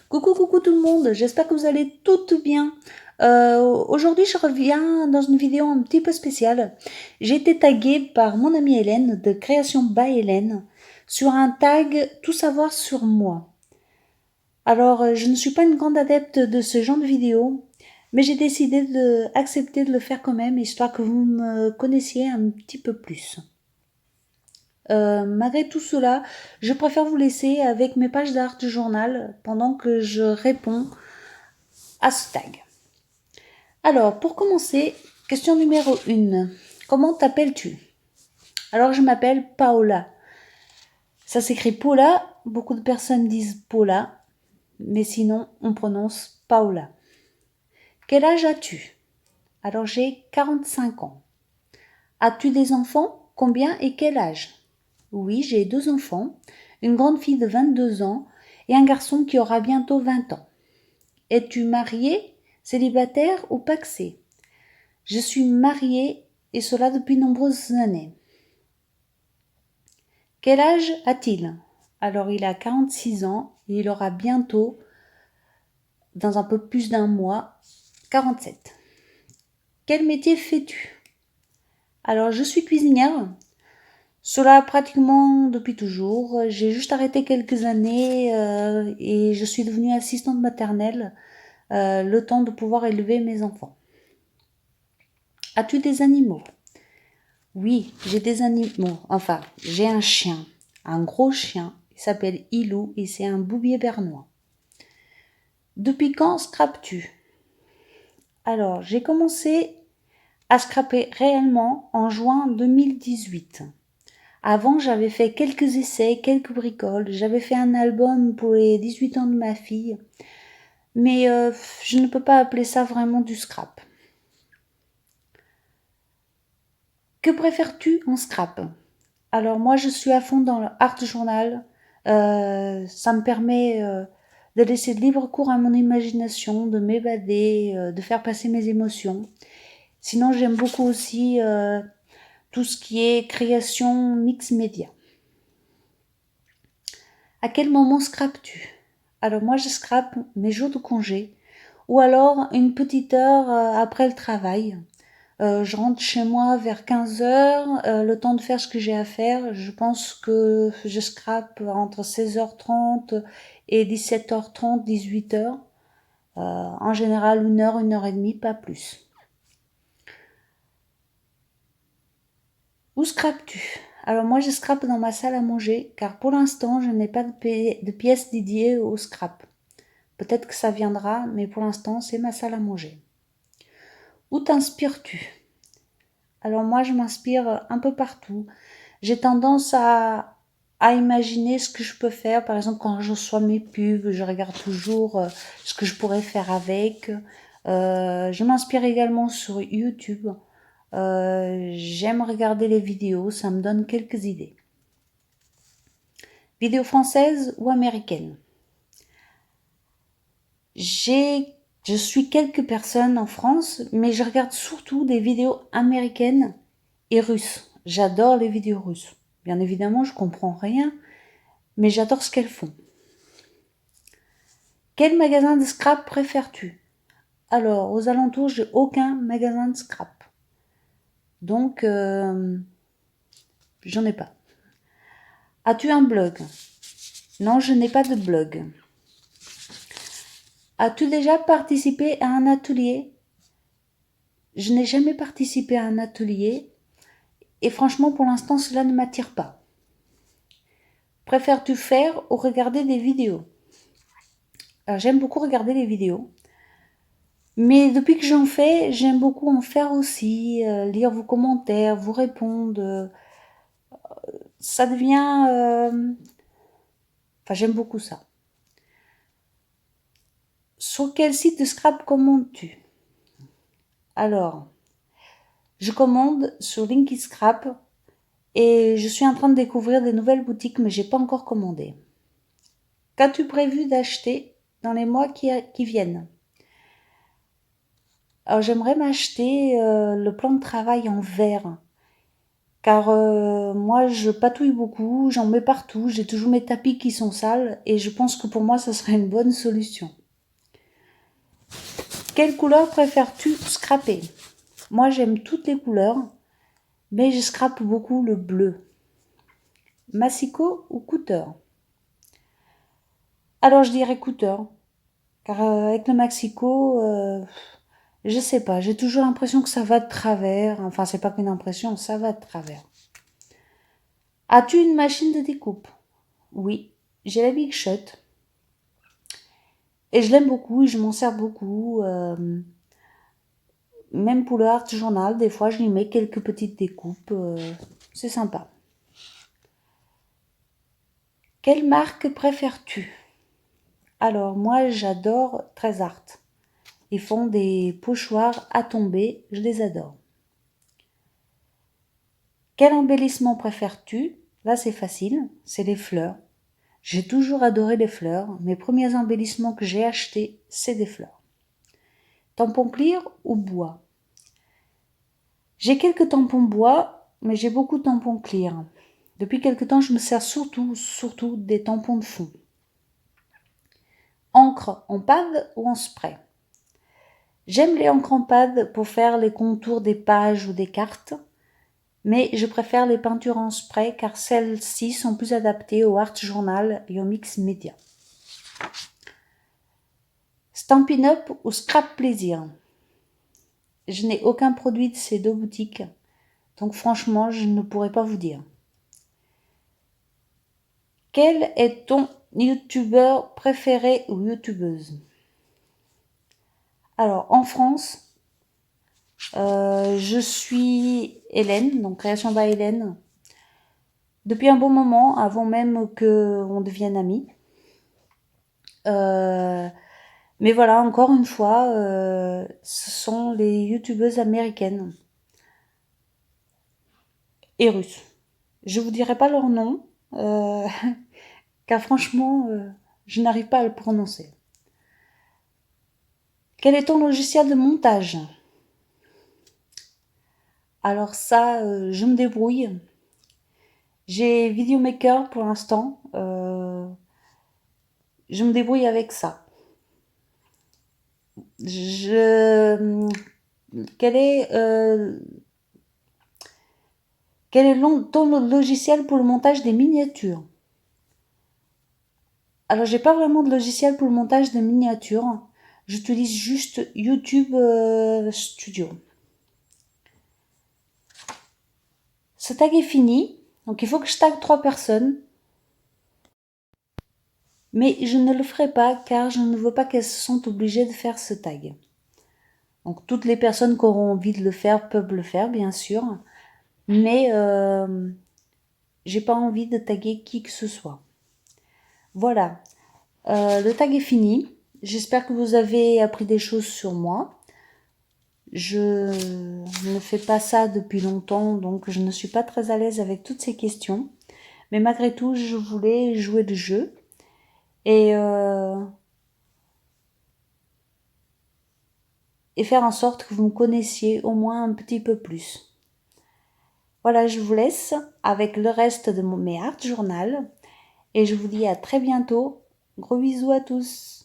Coucou tout le monde, j'espère que vous allez toutes bien. Aujourd'hui, je reviens dans une vidéo un petit peu spéciale. J'ai été taguée par mon amie Hélène de Création by Hélène sur un tag Tout savoir sur moi. Alors, je ne suis pas une grande adepte de ce genre de vidéo, mais j'ai décidé d'accepter de le faire quand même, histoire que vous me connaissiez un petit peu plus. Malgré tout cela, je préfère vous laisser avec mes pages d'art du journal pendant que je réponds à ce tag. Alors, pour commencer, question numéro 1. Comment t'appelles-tu? Alors, je m'appelle Paola. Ça s'écrit Paula, beaucoup de personnes disent Paula, mais sinon, on prononce Paola. Quel âge as-tu? Alors, j'ai 45 ans. As-tu des enfants? Combien et quel âge? Oui, j'ai 2 enfants, une grande fille de 22 ans et un garçon qui aura bientôt 20 ans. Es-tu marié, célibataire ou pacsé? Je suis mariée et cela depuis nombreuses années. Quel âge a-t-il? Alors il a 46 ans et il aura bientôt, dans un peu plus d'un mois, 47. Quel métier fais-tu? Alors je suis cuisinière. Cela pratiquement depuis toujours. J'ai juste arrêté quelques années et je suis devenue assistante maternelle le temps de pouvoir élever mes enfants. As-tu des animaux? Oui, j'ai des animaux. Enfin, j'ai un chien, un gros chien. Il s'appelle Ilou et c'est un bouvier bernois. Depuis quand scrapes-tu? Alors, j'ai commencé à scraper réellement en juin 2018. Avant, j'avais fait quelques essais, quelques bricoles. J'avais fait un album pour les 18 ans de ma fille. Mais je ne peux pas appeler ça vraiment du scrap. Que préfères-tu en scrap? Alors moi, je suis à fond dans le art journal. Ça me permet de laisser de libre cours à mon imagination, de m'évader, de faire passer mes émotions. Sinon, j'aime beaucoup aussi tout ce qui est création mix média. À quel moment scrapes-tu? Alors moi, je scrape mes jours de congé ou alors une petite heure après le travail. Je rentre chez moi vers 15 heures, le temps de faire ce que j'ai à faire. Je pense que je scrape entre 16h30 et 17h30, 18h. En général, 1 heure et demie, pas plus. Où scrapes-tu? Alors moi, je scrape dans ma salle à manger, car pour l'instant, je n'ai pas de pièce dédiée au scrap. Peut-être que ça viendra, mais pour l'instant, c'est ma salle à manger. Où t'inspires-tu? Alors moi, je m'inspire un peu partout. J'ai tendance à imaginer ce que je peux faire. Par exemple, quand je reçois mes pubs, je regarde toujours ce que je pourrais faire avec. Je m'inspire également sur YouTube. J'aime regarder les vidéos, ça me donne quelques idées. Vidéos françaises ou américaines? Je suis quelques personnes en France, mais je regarde surtout des vidéos américaines et russes. J'adore les vidéos russes. Bien évidemment, je comprends rien, mais j'adore ce qu'elles font. Quel magasin de scrap préfères-tu? Alors, aux alentours, j'ai aucun magasin de scrap. Donc, j'en ai pas. As-tu un blog? Non, je n'ai pas de blog. As-tu déjà participé à un atelier? Je n'ai jamais participé à un atelier et franchement, pour l'instant, cela ne m'attire pas. Préfères-tu faire ou regarder des vidéos? Alors, j'aime beaucoup regarder les vidéos. Mais depuis que j'en fais, j'aime beaucoup en faire aussi, lire vos commentaires, vous répondre. Ça devient... Enfin, j'aime beaucoup ça. Sur quel site de scrap commandes-tu? Alors, je commande sur Linky Scrap et je suis en train de découvrir des nouvelles boutiques, mais j'ai pas encore commandé. Qu'as-tu prévu d'acheter dans les mois qui viennent? Alors, j'aimerais m'acheter le plan de travail en verre. car moi je patouille beaucoup, j'en mets partout, j'ai toujours mes tapis qui sont sales et je pense que pour moi ça serait une bonne solution. Quelle couleur préfères-tu scraper? Moi j'aime toutes les couleurs, mais je scrape beaucoup le bleu. Massicot ou Cooter? Alors je dirais Cooter, car avec le Maxico, je sais pas, j'ai toujours l'impression que ça va de travers. Enfin, c'est pas qu'une impression, ça va de travers. As-tu une machine de découpe? Oui, j'ai la Big Shot. Et je l'aime beaucoup et je m'en sers beaucoup. Même pour le art journal, des fois je lui mets quelques petites découpes. C'est sympa. Quelle marque préfères-tu? Alors, moi j'adore Très Art. Ils font des pochoirs à tomber, je les adore. Quel embellissement préfères-tu? Là c'est facile, c'est les fleurs. J'ai toujours adoré les fleurs. Mes premiers embellissements que j'ai achetés, c'est des fleurs. Tampon clear ou bois? J'ai quelques tampons bois, mais j'ai beaucoup de tampons clear. Depuis quelque temps, je me sers surtout des tampons de fond. Encre en pad ou en spray? J'aime les encres en pad pour faire les contours des pages ou des cartes, mais je préfère les peintures en spray car celles-ci sont plus adaptées au art journal et au mix média. Stampin' Up ou Scrap Plaisir? Je n'ai aucun produit de ces deux boutiques, donc franchement, je ne pourrais pas vous dire. Quel est ton youtubeur préféré ou youtubeuse? Alors, en France, je suis Hélène, donc Création by Hélène, depuis un bon moment, avant même qu'on devienne amis. Mais voilà, encore une fois, ce sont les youtubeuses américaines et russes. Je vous dirai pas leur nom, car franchement, je n'arrive pas à le prononcer. Quel est ton logiciel de montage? Alors ça, je me débrouille. J'ai Videomaker pour l'instant. Je me débrouille avec ça. Je... Quel est, ton logiciel pour le montage des miniatures? Alors, j'ai pas vraiment de logiciel pour le montage des miniatures. J'utilise juste YouTube Studio. Ce tag est fini. Donc, il faut que je tag 3 personnes. Mais je ne le ferai pas car je ne veux pas qu'elles se sentent obligées de faire ce tag. Donc, toutes les personnes qui auront envie de le faire peuvent le faire, bien sûr. Mais j'ai pas envie de taguer qui que ce soit. Voilà. Le tag est fini. J'espère que vous avez appris des choses sur moi. Je ne fais pas ça depuis longtemps, donc je ne suis pas très à l'aise avec toutes ces questions. Mais malgré tout, je voulais jouer le jeu et faire en sorte que vous me connaissiez au moins un petit peu plus. Voilà, je vous laisse avec le reste de mes art journal et je vous dis à très bientôt. Gros bisous à tous.